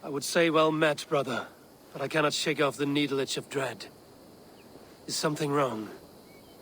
I would say well met, brother, but I cannot shake off the needle itch of dread. Is something wrong?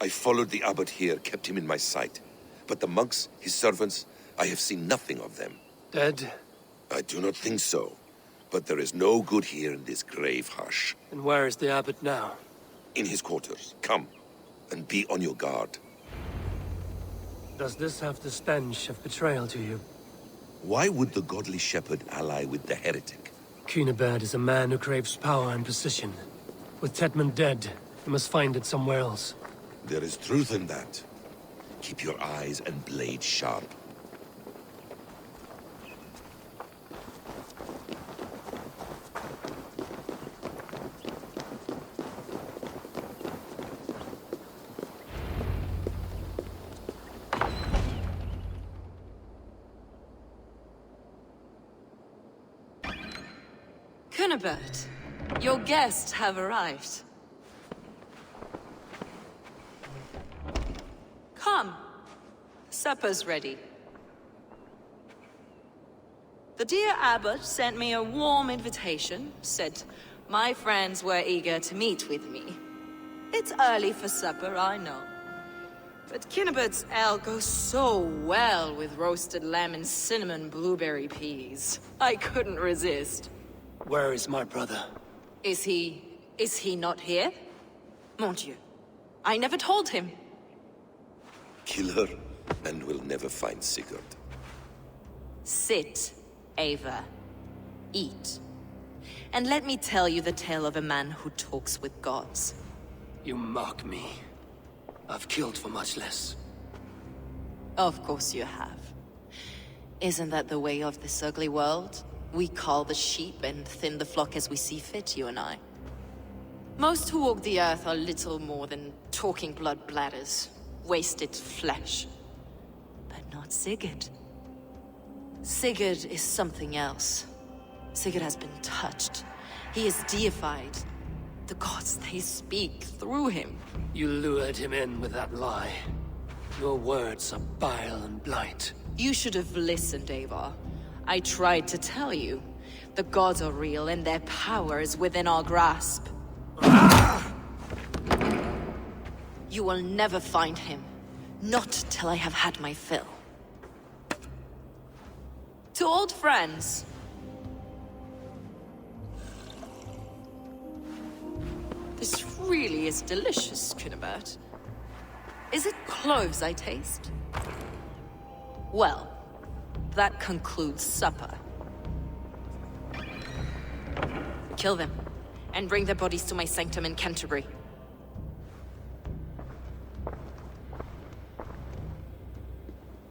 I followed the abbot here, kept him in my sight. But the monks, his servants, I have seen nothing of them. Dead? I do not think so. But there is no good here in this grave hush. And where is the abbot now? In his quarters. Come, and be on your guard. Does this have the stench of betrayal to you? Why would the godly shepherd ally with the heretic? Cunibert is a man who craves power and position. With Tedman dead, he must find it somewhere else. There is truth in that. Keep your eyes and blade sharp. Cunibert, your guests have arrived. Come. Supper's ready. The dear abbot sent me a warm invitation, said my friends were eager to meet with me. It's early for supper, I know. But Cunibert's ale goes so well with roasted lamb and cinnamon blueberry peas. I couldn't resist. Where is my brother? Is he not here? Mon Dieu. I never told him. Kill her, and we'll never find Sigurd. Sit, Eivor. Eat. And let me tell you the tale of a man who talks with gods. You mock me. I've killed for much less. Of course you have. Isn't that the way of this ugly world? We cull the sheep and thin the flock as we see fit, you and I. Most who walk the earth are little more than talking blood bladders, wasted flesh. But not Sigurd. Sigurd is something else. Sigurd has been touched. He is deified. The gods, they speak through him. You lured him in with that lie. Your words are bile and blight. You should have listened, Eivor. I tried to tell you. The gods are real and their power is within our grasp. You will never find him. Not till I have had my fill. To old friends. This really is delicious, Cunibert. Is it cloves I taste? Well, that concludes supper. Kill them, and bring their bodies to my sanctum in Canterbury.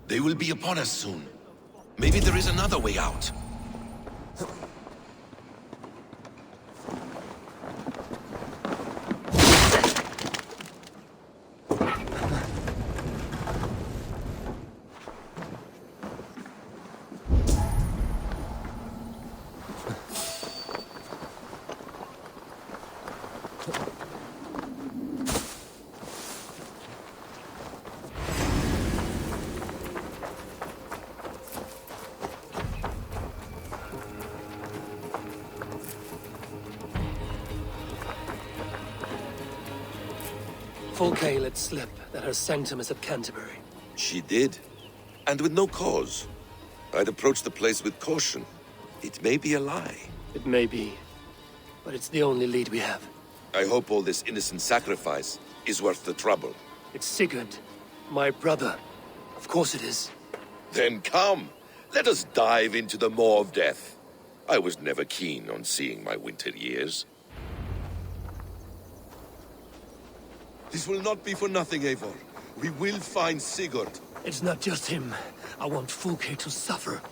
They will be upon us soon. Maybe there is another way out. Fulke let slip that her sanctum is at Canterbury. She did. And with no cause. I'd approach the place with caution. It may be a lie. It may be, but it's the only lead we have. I hope all this innocent sacrifice is worth the trouble. It's Sigurd, my brother. Of course it is. Then come, let us dive into the maw of death. I was never keen on seeing my winter years. This will not be for nothing, Eivor. We will find Sigurd. It's not just him. I want Fulke to suffer.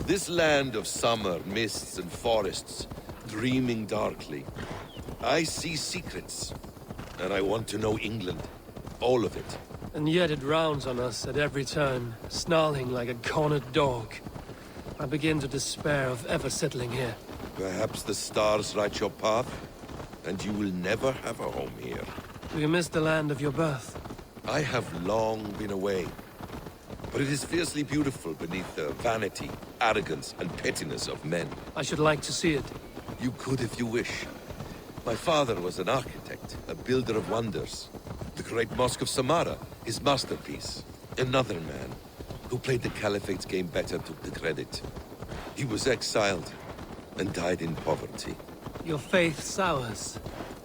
This land of summer, mists and forests, dreaming darkly. I see secrets, and I want to know England. All of it. And yet it rounds on us at every turn, snarling like a cornered dog. I begin to despair of ever settling here. Perhaps the stars write your path, and you will never have a home here. Do you miss the land of your birth? I have long been away, but it is fiercely beautiful beneath the vanity, arrogance, and pettiness of men. I should like to see it. You could if you wish. My father was an architect, a builder of wonders. The great Mosque of Samarra, his masterpiece. Another man, who played the Caliphate's game better, took the credit. He was exiled, and died in poverty. Your faith sours.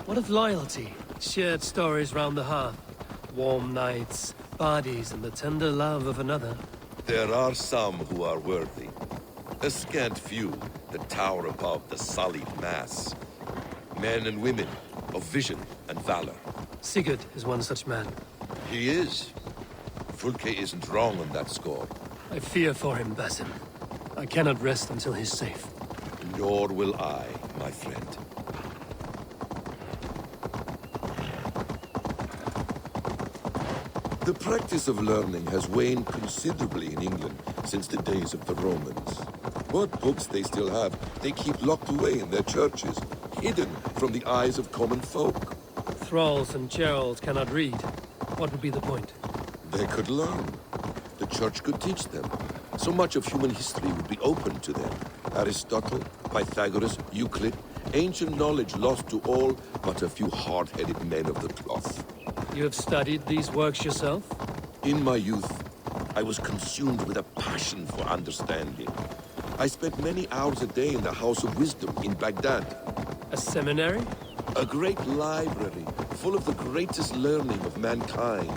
What of loyalty? Shared stories round the hearth. Warm nights, bodies, and the tender love of another. There are some who are worthy. A scant few that tower above the sullied mass. Men and women of vision and valor. Sigurd is one such man. He is. Fulke isn't wrong on that score. I fear for him, Basim. I cannot rest until he's safe. Nor will I, my friend. The practice of learning has waned considerably in England since the days of the Romans. What books they still have, they keep locked away in their churches, hidden from the eyes of common folk. Thralls and Geralds cannot read. What would be the point? They could learn. The church could teach them. So much of human history would be open to them. Aristotle, Pythagoras, Euclid, ancient knowledge lost to all but a few hard-headed men of the cloth. You have studied these works yourself? In my youth, I was consumed with a passion for understanding. I spent many hours a day in the House of Wisdom in Baghdad. A seminary? A great library, full of the greatest learning of mankind.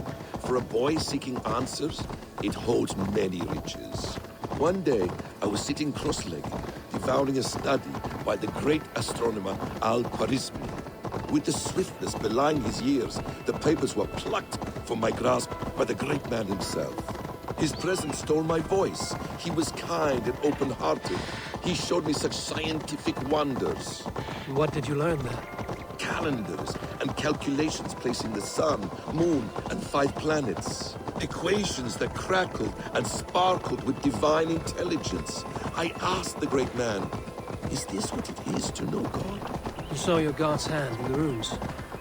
For a boy seeking answers, it holds many riches. One day, I was sitting cross-legged, devouring a study by the great astronomer Al-Khwarizmi. With the swiftness belying his years, the papers were plucked from my grasp by the great man himself. His presence stole my voice. He was kind and open-hearted. He showed me such scientific wonders. What did you learn there? Calendars and calculations placing the sun, moon, and 5 planets. Equations that crackled and sparkled with divine intelligence. I asked the great man, is this what it is to know God? You saw your god's hand in the runes.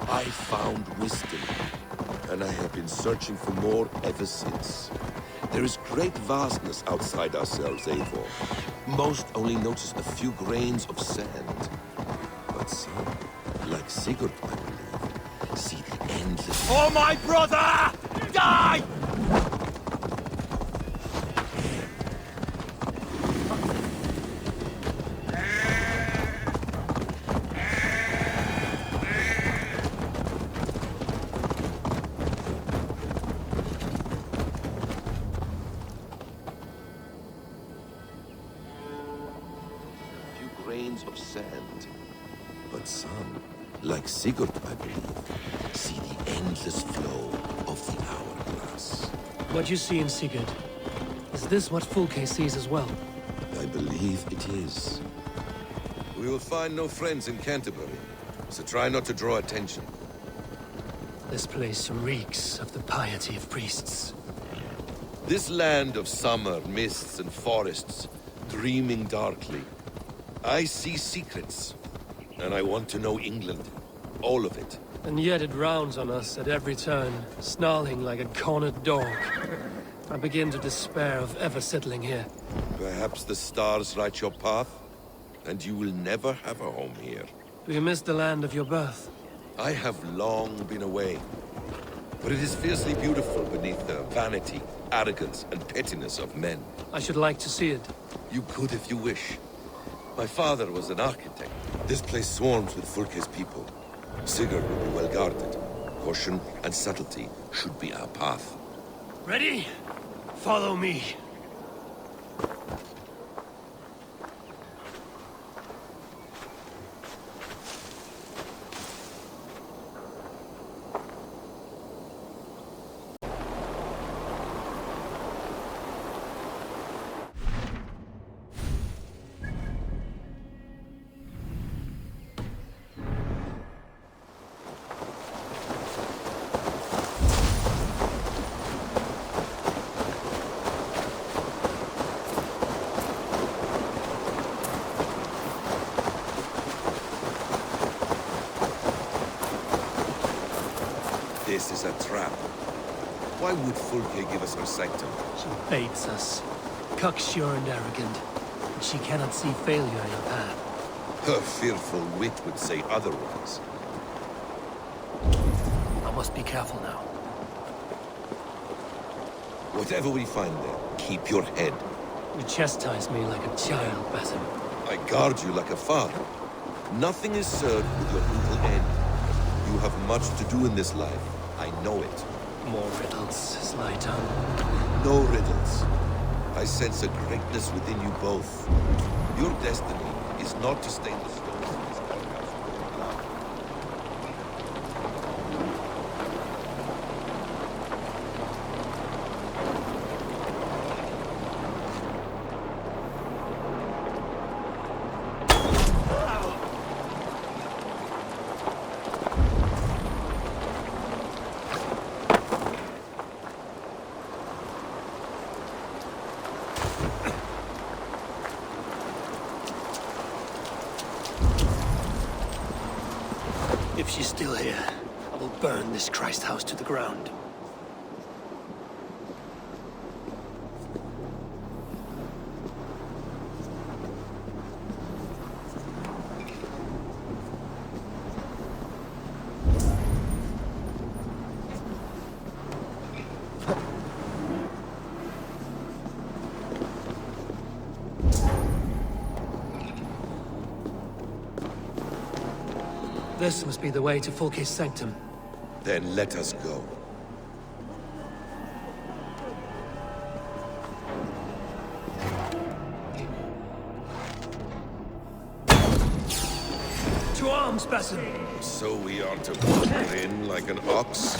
I found wisdom, and I have been searching for more ever since. There is great vastness outside ourselves, Eivor. Most only notice a few grains of sand. But some, like Sigurd, I believe, see the endless... Oh, my brother! Die! grains of sand. But some, like Sigurd, I believe, see the endless flow of the hourglass. What you see in Sigurd, is this what Fulke sees as well? I believe it is. We will find no friends in Canterbury, so try not to draw attention. This place reeks of the piety of priests. This land of summer, mists and forests, dreaming darkly. I see secrets, and I want to know England. All of it. And yet it rounds on us at every turn, snarling like a cornered dog. I begin to despair of ever settling here. Perhaps the stars write your path, and you will never have a home here. Do you miss the land of your birth? I have long been away, but it is fiercely beautiful beneath the vanity, arrogance, and pettiness of men. I should like to see it. You could if you wish. My father was an architect. This place swarms with Fulke's people. Sigurd will be well guarded. Caution and subtlety should be our path. Ready? Follow me. This is a trap. Why would Fulke give us her sanctum? She baits us. Cocksure and arrogant. But she cannot see failure in her path. Her fearful wit would say otherwise. I must be careful now. Whatever we find there, keep your head. You chastise me like a child, Basim. I guard you like a father. Nothing is served with your brutal end. You have much to do in this life. I know it. More riddles, sly tongue. No riddles. I sense a greatness within you both. Your destiny is not to stain the stones of this outhouse with your blood. If she's still here, I will burn this Christ house to the ground. This must be the way to Fulke's sanctum. Then let us go. To arms, Basim! So we are to wander in like an ox?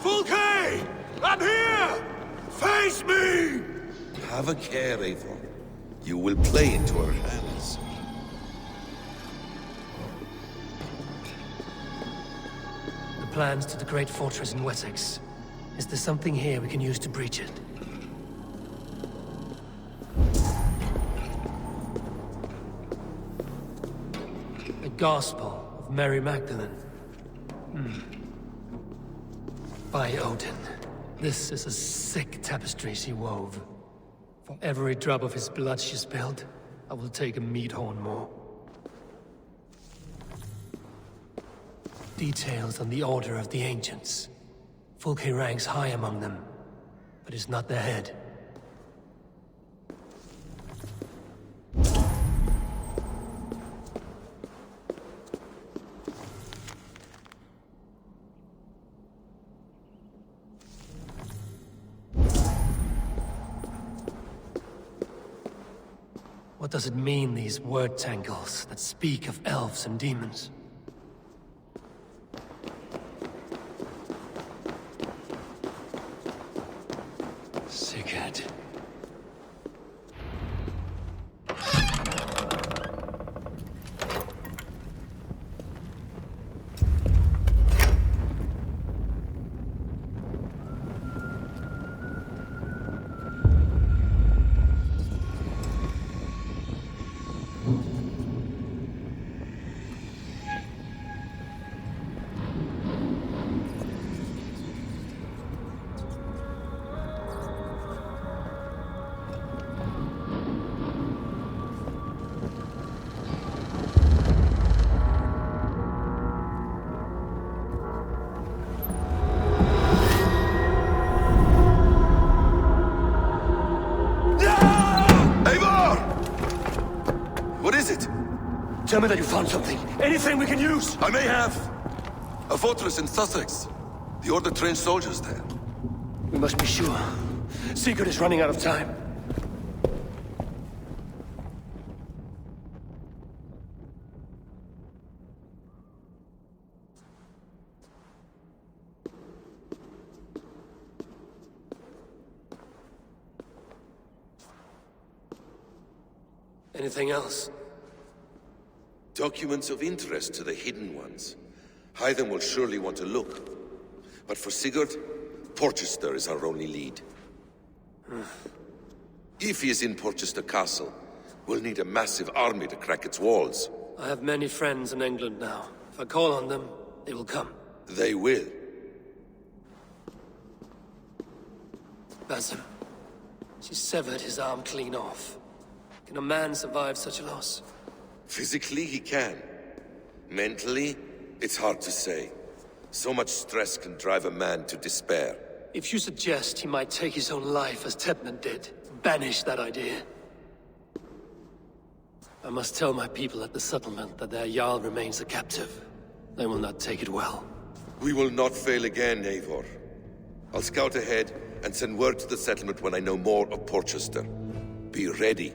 Fulke! I'm here! Face me! Have a care, Eivor. You will play into our hands. The plans to the great fortress in Wessex. Is there something here we can use to breach it? The Gospel of Mary Magdalene. By Odin, this is a sick tapestry she wove. For every drop of his blood she spilled, I will take a meat horn more. Details on the Order of the Ancients. Fulke ranks high among them, but is not their head. What does it mean, these word tangles that speak of elves and demons? Sigurd. Tell me that you found something. Anything we can use! I may have. A fortress in Sussex. The Order trained soldiers there. We must be sure. Sigurd is running out of time. Anything else? Documents of interest to the Hidden Ones. Hythen will surely want to look. But for Sigurd, Porchester is our only lead. If he is in Porchester Castle, we'll need a massive army to crack its walls. I have many friends in England now. If I call on them, they will come. They will. Basim. She severed his arm clean off. Can a man survive such a loss? Physically, he can. Mentally, it's hard to say. So much stress can drive a man to despair. If you suggest he might take his own life as Tebman did, banish that idea. I must tell my people at the settlement that their Jarl remains a captive. They will not take it well. We will not fail again, Eivor. I'll scout ahead and send word to the settlement when I know more of Porchester. Be ready.